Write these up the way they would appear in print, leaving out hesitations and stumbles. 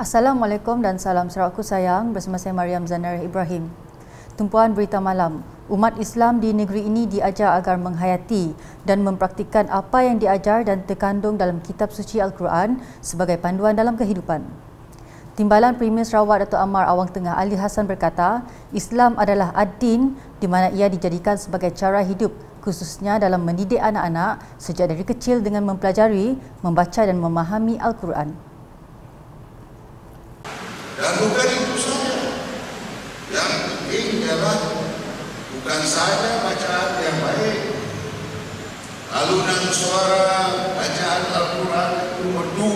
Assalamualaikum dan salam Sarawakku sayang, bersama saya Mariam Zanarah Ibrahim. Tumpuan berita malam, umat Islam di negeri ini diajar agar menghayati dan mempraktikkan apa yang diajar dan terkandung dalam kitab suci Al-Quran sebagai panduan dalam kehidupan. Timbalan Premier Sarawak Datuk Amar Awang Tengah Ali Hassan berkata, Islam adalah ad-din di mana ia dijadikan sebagai cara hidup, khususnya dalam mendidik anak-anak sejak dari kecil dengan mempelajari, membaca dan memahami Al-Quran. Dan bukan itu saja. Yang penting ialah bukan saja bacaan yang baik, alunan suara bacaan Al-Quran itu merdu.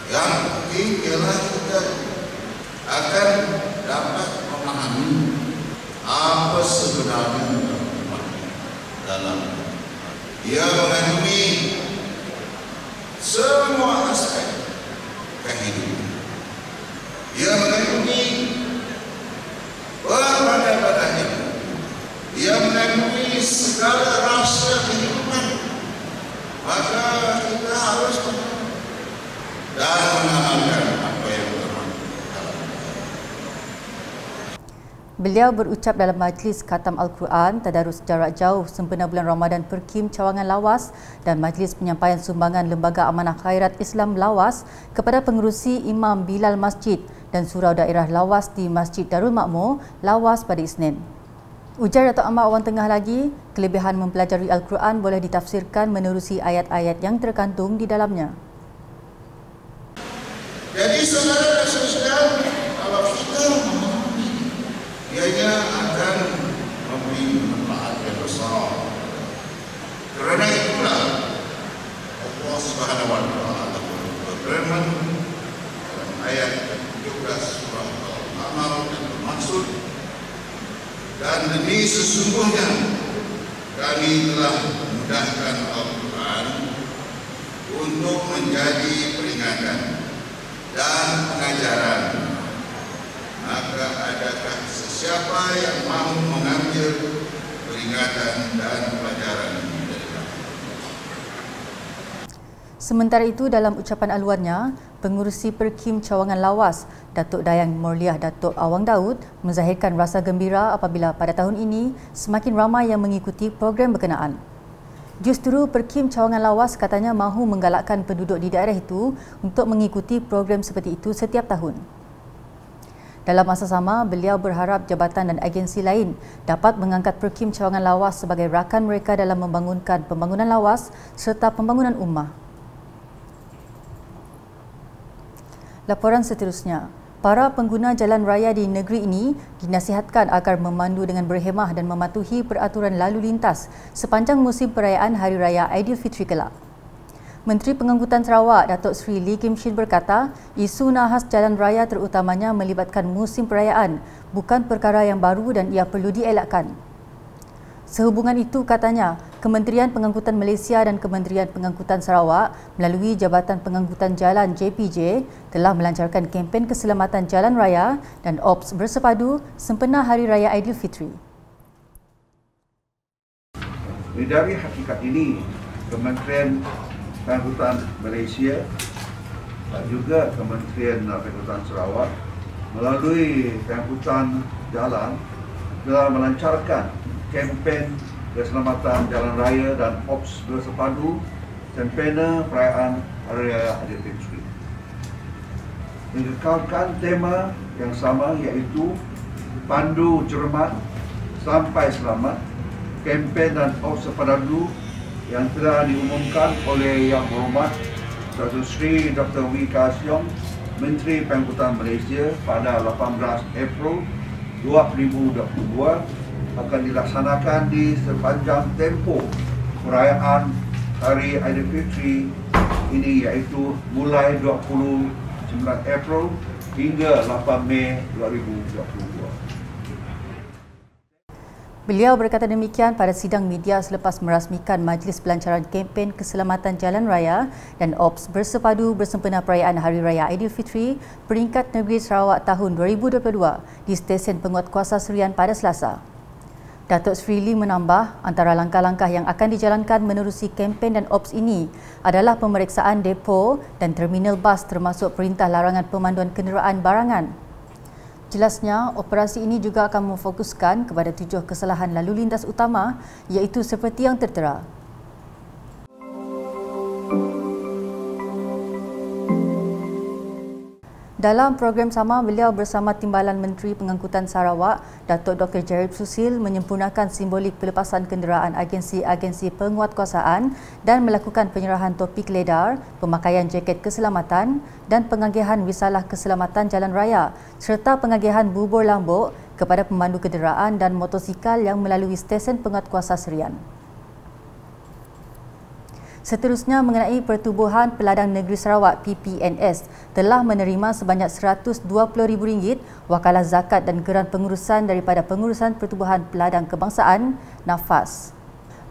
Yang penting ialah kita akan dapat memahami apa sebenarnya dalam ia mengandungi semua aspek kehidupan. Ia mengandungi berbagai-bagai ilmu. Ia mengandungi segala rahsia kehidupan. Maka kita harus dan mengamalkan apa yang termaktub dalam. Beliau berucap dalam majlis khatam Al-Quran Tadarus Jarak Jauh sempena bulan Ramadan Perkim Cawangan Lawas dan majlis penyampaian sumbangan Lembaga Amanah Khairat Islam Lawas kepada pengerusi Imam Bilal Masjid dan Surau Daerah Lawas di Masjid Darul Makmur Lawas pada Isnin. Ujar Datuk Amar Awang Tengah lagi, kelebihan mempelajari Al-Quran boleh ditafsirkan menerusi ayat-ayat yang terkandung di dalamnya. Jadi saudara dan saudara, kalau kita memahami, ianya akan memberi manfaat yang besar. Kerana itulah Allah Subhanahu Wa Taala berfirman dalam ayat 17 surah Al-Qamar yang bermaksud, dan demi sesungguhnya kami telah mudahkan Al-Quran untuk menjadi peringatan dan pengajaran. Maka adakah sesiapa yang mahu mengambil peringatan dan pelajaran dari kami? Sementara itu, dalam ucapan aluannya, pengurusi Perkim Cawangan Lawas, Datuk Dayang Morliah Datuk Awang Daud menzahirkan rasa gembira apabila pada tahun ini semakin ramai yang mengikuti program berkenaan. Justru Perkim Cawangan Lawas katanya mahu menggalakkan penduduk di daerah itu untuk mengikuti program seperti itu setiap tahun. Dalam masa sama, beliau berharap jabatan dan agensi lain dapat mengangkat Perkim Cawangan Lawas sebagai rakan mereka dalam membangunkan pembangunan lawas serta pembangunan ummah. Laporan seterusnya, para pengguna jalan raya di negeri ini dinasihatkan agar memandu dengan berhemah dan mematuhi peraturan lalu lintas sepanjang musim perayaan Hari Raya Aidilfitri kelak. Menteri Pengangkutan Sarawak, Datuk Seri Lee Kim Shin berkata, isu nahas jalan raya terutamanya melibatkan musim perayaan, bukan perkara yang baru dan ia perlu dielakkan. Sehubungan itu, katanya, Kementerian Pengangkutan Malaysia dan Kementerian Pengangkutan Sarawak melalui Jabatan Pengangkutan Jalan JPJ telah melancarkan kempen keselamatan jalan raya dan OPS bersepadu sempena Hari Raya Aidilfitri. Dari hakikat ini, Kementerian Pengangkutan Malaysia dan juga Kementerian Pengangkutan Sarawak melalui Pengangkutan Jalan telah melancarkan kempen keselamatan jalan raya dan OPS bersepadu sempena perayaan Hari Raya Aidilfitri. Mengekalkan tema yang sama iaitu Pandu Cermat Sampai Selamat, kempen dan OPS bersepadu yang telah diumumkan oleh Yang Berhormat Datuk Seri Dr. Wee Ka Siong, Menteri Pengangkutan Malaysia pada 18 April 2022 akan dilaksanakan di sepanjang tempoh perayaan Hari Aidilfitri ini, iaitu mulai 29 April hingga 8 Mei 2022. Beliau berkata demikian pada sidang media selepas merasmikan majlis pelancaran kempen keselamatan jalan raya dan OPS bersepadu bersempena perayaan Hari Raya Aidilfitri peringkat negeri Sarawak tahun 2022 di stesen penguatkuasa Serian pada Selasa. Datuk Sri Lee menambah, antara langkah-langkah yang akan dijalankan menerusi kempen dan ops ini adalah pemeriksaan depo dan terminal bas termasuk perintah larangan pemanduan kenderaan barangan. Jelasnya, operasi ini juga akan memfokuskan kepada 7 kesalahan lalu lintas utama iaitu seperti yang tertera. Dalam program sama, beliau bersama Timbalan Menteri Pengangkutan Sarawak, Datuk Dr. Jarib Susil menyempurnakan simbolik pelepasan kenderaan agensi-agensi penguatkuasaan dan melakukan penyerahan topik ledar, pemakaian jaket keselamatan dan pengagihan wisalah keselamatan jalan raya serta pengagihan bubur lambuk kepada pemandu kenderaan dan motosikal yang melalui stesen penguatkuasa serian. Seterusnya, mengenai Pertubuhan Peladang Negeri Sarawak PPNS telah menerima sebanyak RM120,000 wakalah zakat dan geran pengurusan daripada Pengurusan Pertubuhan Peladang Kebangsaan (NAFAS).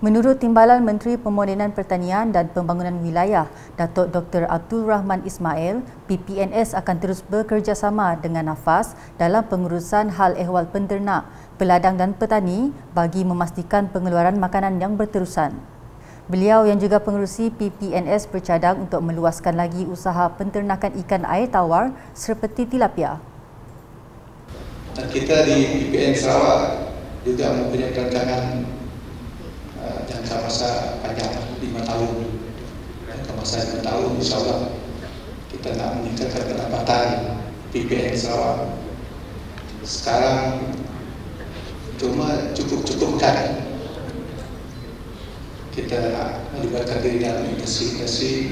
Menurut Timbalan Menteri Pemodenan Pertanian dan Pembangunan Wilayah, Datuk Dr. Abdul Rahman Ismail, PPNS akan terus bekerjasama dengan NAFAS dalam pengurusan hal ehwal penternak, peladang dan petani bagi memastikan pengeluaran makanan yang berterusan. Beliau yang juga pengerusi PPNS bercadang untuk meluaskan lagi usaha penternakan ikan air tawar seperti tilapia. Dan kita di PPN Sarawak juga mempunyai rancangan jangka masa panjang 5 tahun. Jangka masa 5 tahun insyaAllah kita nak meningkatkan pendapatan PPN Sarawak. Sekarang cuma cukup-cukupkan kita nak melibatkan diri dalam industri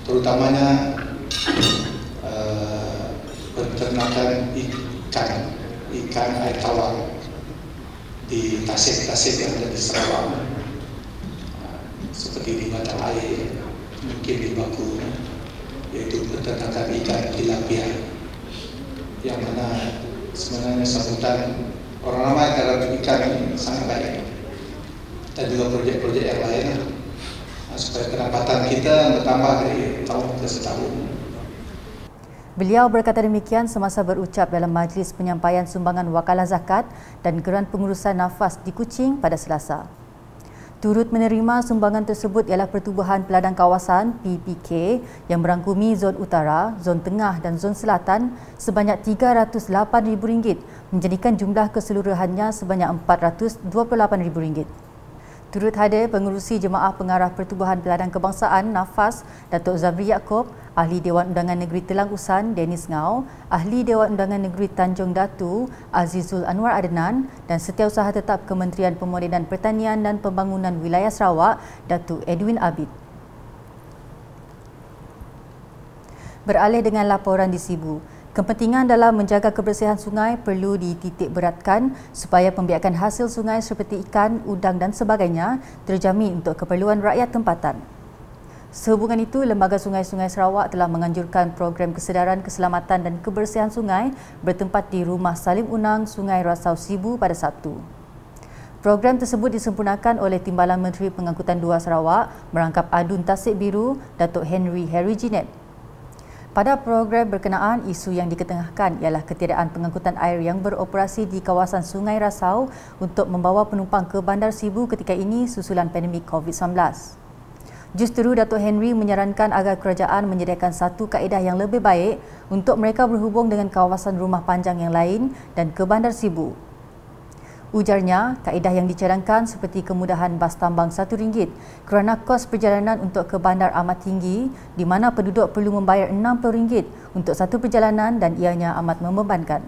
terutamanya penternakan ikan air tawar di tasik-tasik yang ada di Sarawak, seperti di mata air, mungkin di baku, yaitu penternakan ikan tilapia, yang mana sebenarnya sambutan orang ramai terhadap ikan ini sangat baik. Dan juga projek-projek yang lain supaya pendapatan kita bertambah dari tahun ke tahun. Beliau berkata demikian semasa berucap dalam majlis penyampaian sumbangan wakalah zakat dan geran pengurusan NAFAS di Kuching pada Selasa. Turut menerima sumbangan tersebut ialah Pertubuhan Peladang Kawasan PPK yang merangkumi Zon Utara, Zon Tengah dan Zon Selatan sebanyak RM308,000 menjadikan jumlah keseluruhannya sebanyak RM428,000. Turut hadir pengerusi Jemaah Pengarah Pertubuhan Peladang Kebangsaan (NAFAS) Datuk Zabri Yaakob, Ahli Dewan Undangan Negeri Telang Usan Dennis Ngau, Ahli Dewan Undangan Negeri Tanjung Datu Azizul Anwar Adnan dan Setiausaha Tetap Kementerian Pemodenan Pertanian dan Pembangunan Wilayah Sarawak Datuk Edwin Abid. Beralih dengan laporan di Sibu. Kepentingan dalam menjaga kebersihan sungai perlu dititik beratkan supaya pembiakan hasil sungai seperti ikan, udang dan sebagainya terjamin untuk keperluan rakyat tempatan. Sehubungan itu, Lembaga Sungai-Sungai Sarawak telah menganjurkan program kesedaran keselamatan dan kebersihan sungai bertempat di Rumah Salim Unang, Sungai Rasau Sibu pada Sabtu. Program tersebut disempurnakan oleh Timbalan Menteri Pengangkutan 2 Sarawak merangkap Adun Tasik Biru, Datuk Henry Jinet. Pada program berkenaan, isu yang diketengahkan ialah ketiadaan pengangkutan air yang beroperasi di kawasan Sungai Rasau untuk membawa penumpang ke Bandar Sibu ketika ini susulan pandemik COVID-19. Justeru Datuk Henry menyarankan agar kerajaan menyediakan satu kaedah yang lebih baik untuk mereka berhubung dengan kawasan rumah panjang yang lain dan ke Bandar Sibu. Ujarnya, kaedah yang dicadangkan seperti kemudahan bas tambang RM1 kerana kos perjalanan untuk ke bandar amat tinggi di mana penduduk perlu membayar RM60 untuk satu perjalanan dan ianya amat membebankan.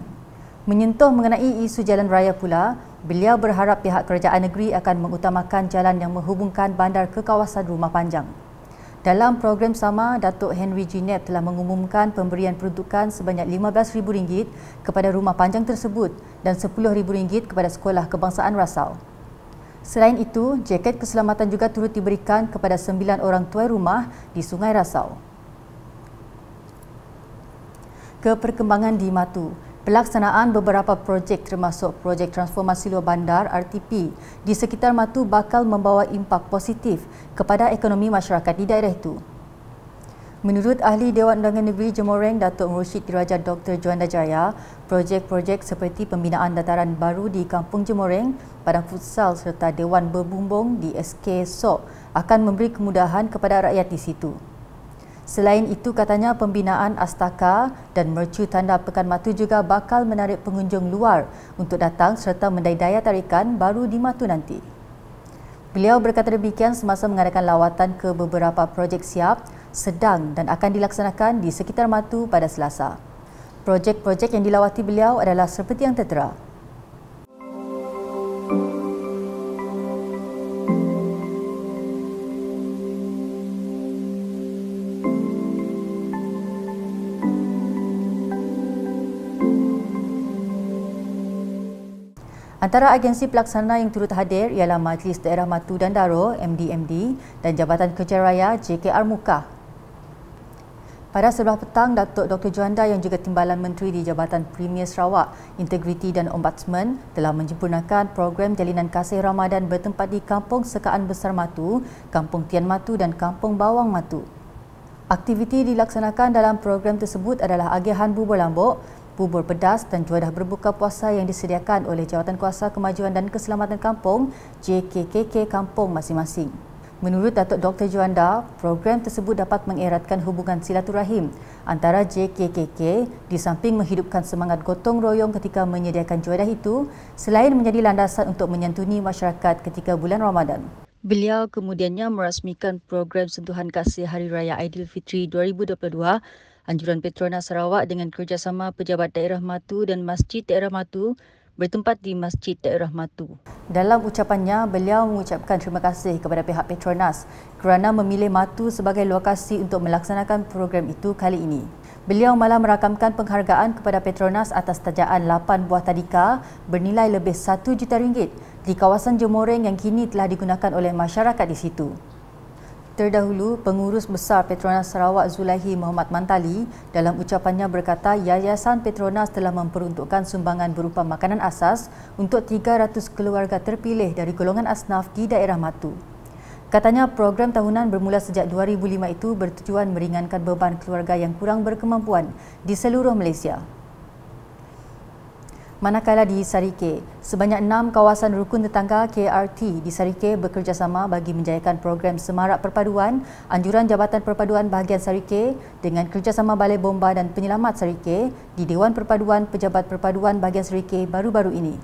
Menyentuh mengenai isu jalan raya pula, beliau berharap pihak kerajaan negeri akan mengutamakan jalan yang menghubungkan bandar ke kawasan rumah panjang. Dalam program sama, Datuk Henry Jinet telah mengumumkan pemberian peruntukan sebanyak RM15,000 kepada rumah panjang tersebut dan RM10,000 kepada Sekolah Kebangsaan Rasau. Selain itu, jaket keselamatan juga turut diberikan kepada 9 orang tuai rumah di Sungai Rasau. Keperkembangan di Matu. Pelaksanaan beberapa projek termasuk projek transformasi luar bandar RTP di sekitar Matu bakal membawa impak positif kepada ekonomi masyarakat di daerah itu. Menurut Ahli Dewan Undangan Negeri Jemoreng Datuk Mursyid Diraja Dr. Juanda Jaya, projek-projek seperti pembinaan dataran baru di Kampung Jemoreng, padang futsal serta Dewan Berbumbung di SK Sok akan memberi kemudahan kepada rakyat di situ. Selain itu, katanya pembinaan Astaka dan Mercu Tanda Pekan Matu juga bakal menarik pengunjung luar untuk datang serta mendaih daya tarikan baru di Matu nanti. Beliau berkata demikian semasa mengadakan lawatan ke beberapa projek siap, sedang dan akan dilaksanakan di sekitar Matu pada Selasa. Projek-projek yang dilawati beliau adalah seperti yang tertera. Antara agensi pelaksana yang turut hadir ialah Majlis Daerah Matu dan Daro (MDMD) dan Jabatan Kerja Raya JKR Mukah. Pada sebelah petang, Datuk Dr. Juanda yang juga Timbalan Menteri di Jabatan Premier Sarawak, Integriti dan Ombudsman telah menyempurnakan program Jalinan Kasih Ramadan bertempat di Kampung Sekaan Besar Matu, Kampung Tian Matu dan Kampung Bawang Matu. Aktiviti dilaksanakan dalam program tersebut adalah agihan bubur lambuk, bubur pedas dan juadah berbuka puasa yang disediakan oleh Jawatankuasa Kemajuan dan Keselamatan Kampung JKKK kampung masing-masing. Menurut Datuk Dr. Juanda, program tersebut dapat mengeratkan hubungan silaturahim antara JKKK di samping menghidupkan semangat gotong royong ketika menyediakan juadah itu selain menjadi landasan untuk menyantuni masyarakat ketika bulan Ramadan. Beliau kemudiannya merasmikan program sentuhan kasih Hari Raya Aidilfitri 2022 Anjuran Petronas Sarawak dengan kerjasama Pejabat Daerah Matu dan Masjid Daerah Matu bertempat di Masjid Daerah Matu. Dalam ucapannya, beliau mengucapkan terima kasih kepada pihak Petronas kerana memilih Matu sebagai lokasi untuk melaksanakan program itu kali ini. Beliau malah merakamkan penghargaan kepada Petronas atas tajaan 8 buah tadika bernilai lebih RM1 juta di kawasan Jemoreng yang kini telah digunakan oleh masyarakat di situ. Terdahulu, Pengurus Besar Petronas Sarawak Zulaihi Muhammad Mantali dalam ucapannya berkata Yayasan Petronas telah memperuntukkan sumbangan berupa makanan asas untuk 300 keluarga terpilih dari golongan asnaf di daerah Matu. Katanya program tahunan bermula sejak 2005 itu bertujuan meringankan beban keluarga yang kurang berkemampuan di seluruh Malaysia. Manakala di Sarike, sebanyak 6 kawasan rukun tetangga KRT di Sarike bekerjasama bagi menjayakan program Semarak Perpaduan Anjuran Jabatan Perpaduan Bahagian Sarike dengan kerjasama Balai Bomba dan Penyelamat Sarike di Dewan Perpaduan Pejabat Perpaduan Bahagian Sarike baru-baru ini.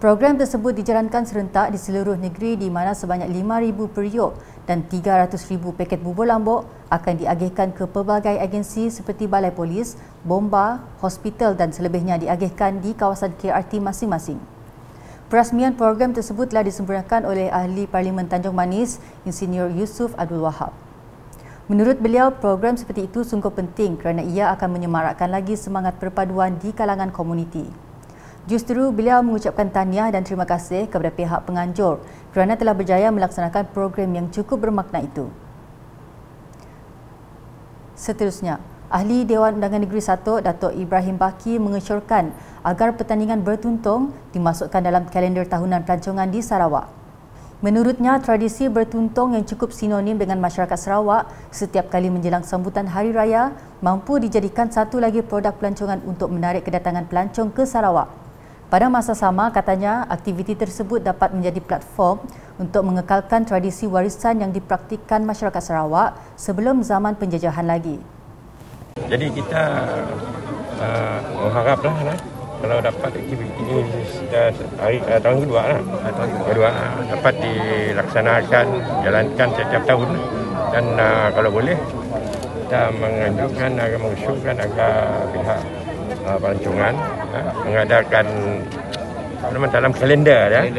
Program tersebut dijalankan serentak di seluruh negeri di mana sebanyak 5,000 periuk dan 300,000 paket bubur lambuk akan diagihkan ke pelbagai agensi seperti Balai Polis, Bomba, hospital dan selebihnya diagihkan di kawasan KRT masing-masing. Perasmian program tersebut telah disempurnakan oleh Ahli Parlimen Tanjung Manis, Insinyur Yusof Abdul Wahab. Menurut beliau, program seperti itu sungguh penting kerana ia akan menyemarakkan lagi semangat perpaduan di kalangan komuniti. Justru beliau mengucapkan tahniah dan terima kasih kepada pihak penganjur kerana telah berjaya melaksanakan program yang cukup bermakna itu. Seterusnya, Ahli Dewan Undangan Negeri 1 Datuk Ibrahim Baki mengesyorkan agar pertandingan bertuntung dimasukkan dalam kalender tahunan pelancongan di Sarawak. Menurutnya, tradisi bertuntung yang cukup sinonim dengan masyarakat Sarawak setiap kali menjelang sambutan Hari Raya mampu dijadikan satu lagi produk pelancongan untuk menarik kedatangan pelancong ke Sarawak. Pada masa sama, katanya, aktiviti tersebut dapat menjadi platform untuk mengekalkan tradisi warisan yang dipraktikkan masyarakat Sarawak sebelum zaman penjajahan lagi. Jadi kita mengharaplah kalau dapat aktiviti ini tahun kedua dapat dilaksanakan, jalankan setiap tahun dan kalau boleh kita menganjurkan agar mengusulkan agar pihak pelancongan mengadakan dalam kalender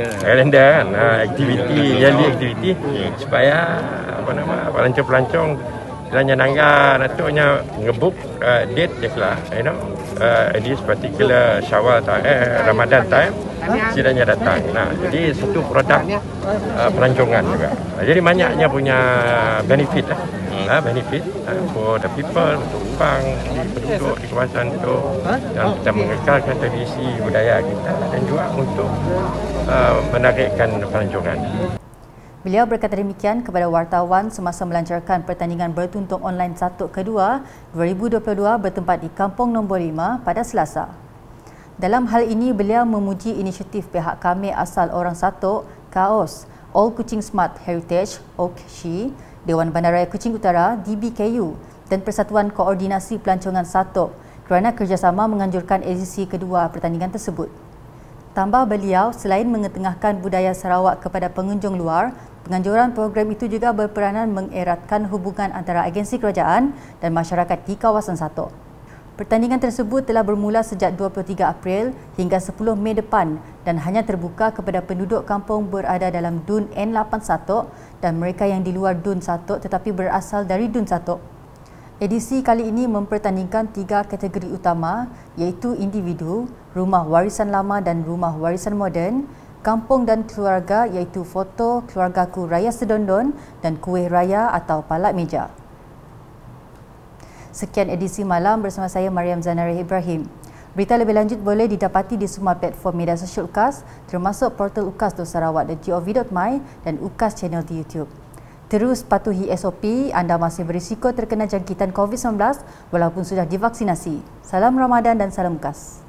kan aktiviti yearly aktiviti supaya pelancong-pelancong dalam nangga natuknya ngebook date lah this particular Syawal Ramadan time sidanya datang. Jadi satu produk pelancongan juga. Jadi banyaknya punya benefit benefit for the people, untuk orang penduduk di kawasan itu dan kita mengekalkan tradisi budaya kita dan juga untuk menarikkan pelancongan. Beliau berkata demikian kepada wartawan semasa melancarkan pertandingan bertuntung online 1 kedua 2022 bertempat di Kampung Nombor 5 pada Selasa. Dalam hal ini, beliau memuji inisiatif pihak kami asal orang Satok, KAOS, All Kuching Smart Heritage, OKSHI, Dewan Bandaraya Kuching Utara, DBKU dan Persatuan Koordinasi Pelancongan Satok kerana kerjasama menganjurkan edisi kedua pertandingan tersebut. Tambah beliau, selain mengetengahkan budaya Sarawak kepada pengunjung luar, penganjuran program itu juga berperanan mengeratkan hubungan antara agensi kerajaan dan masyarakat di kawasan Satok. Pertandingan tersebut telah bermula sejak 23 April hingga 10 Mei depan dan hanya terbuka kepada penduduk kampung berada dalam Dun N8 Satok dan mereka yang di luar Dun Satok tetapi berasal dari Dun Satok. Edisi kali ini mempertandingkan 3 kategori utama iaitu individu, rumah warisan lama dan rumah warisan moden, kampung dan keluarga iaitu foto keluargaku Raya Sedondon dan kuih raya atau palak meja. Sekian edisi malam bersama saya Mariam Zanari Ibrahim. Berita lebih lanjut boleh didapati di semua platform media sosial UKAS termasuk portal ukas.sarawak.gov.my dan UKAS channel di YouTube. Terus patuhi SOP, anda masih berisiko terkena jangkitan COVID-19 walaupun sudah divaksinasi. Salam Ramadan dan salam UKAS.